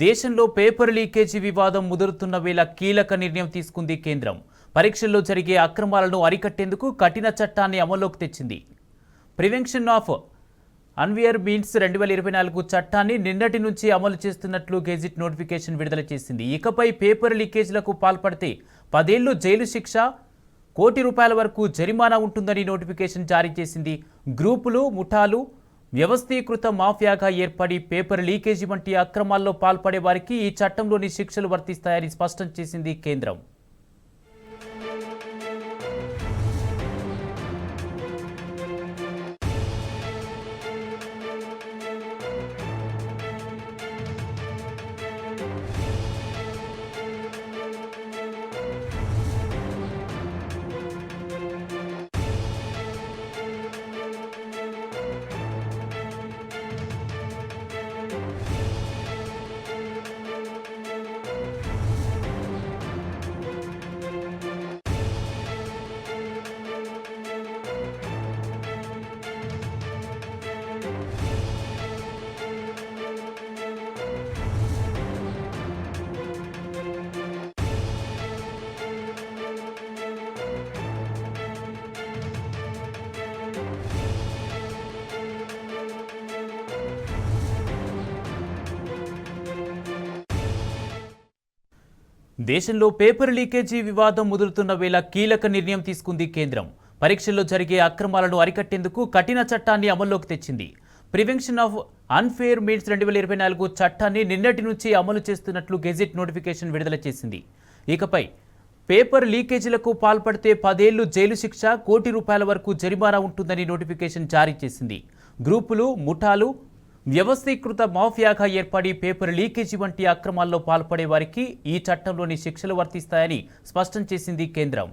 దేశంలో paper leakage వివాదం ముదురుతున్న వేళ కీలక నిర్ణయం తీసుకుంది కేంద్రం. పరీక్షల్లో జరిగే అక్రమాలను అరికట్టేందుకు కఠిన చట్టాన్ని అమల్లోకి తెచ్చింది. ప్రివెన్షన్ ఆఫ్ అన్ఫెయిర్ మీన్స్ 2024 చట్టాన్ని నిన్నటి నుంచి అమలు చేస్తున్నట్లు గెజిట్ నోటిఫికేషన్ విడుదల చేసింది. ఇకపై పేపర్ లీకేజీలకు పాల్పడితే 10 ఏళ్లు జైలు శిక్ష, ₹1 కోటి వరకు జరిమానా ఉంటుందని నోటిఫికేషన్ జారీ చేసింది. గ్రూపులు, ముఠాలు వ్యవస్థీకృత మాఫియాగా ఏర్పడి పేపర్ లీకేజీ వంటి అక్రమాల్లో పాల్పడే వారికి ఈ చట్టంలోని శిక్షలు వర్తిస్తాయని స్పష్టం చేసింది కేంద్రం. దేశంలో పేపర్ లీకేజీ వివాదం ముదురుతున్న వేళ కీలక నిర్ణయం తీసుకుంది కేంద్రం. పరీక్షల్లో జరిగే అక్రమాలను అరికట్టేందుకు కఠిన చట్టాన్ని అమల్లోకి తెచ్చింది. ప్రివెన్షన్ ఆఫ్ అన్ఫెయిర్ మీన్స్ 2024 చట్టాన్ని నిన్నటి నుంచి అమలు చేస్తున్నట్లు గెజిట్ నోటిఫికేషన్ విడుదల చేసింది. ఇకపై పేపర్ లీకేజీలకు పాల్పడితే 10 ఏళ్లు జైలు శిక్ష, ₹1 కోటి వరకు జరిమానా ఉంటుందని నోటిఫికేషన్ జారీ చేసింది. గ్రూపులు, ముఠాలు వ్యవస్థీకృత మాఫియాగా ఏర్పడి పేపర్ లీకేజీ వంటి అక్రమాల్లో పాల్పడే వారికి ఈ చట్టంలోని శిక్షలు వర్తిస్తాయని స్పష్టం చేసింది కేంద్రం.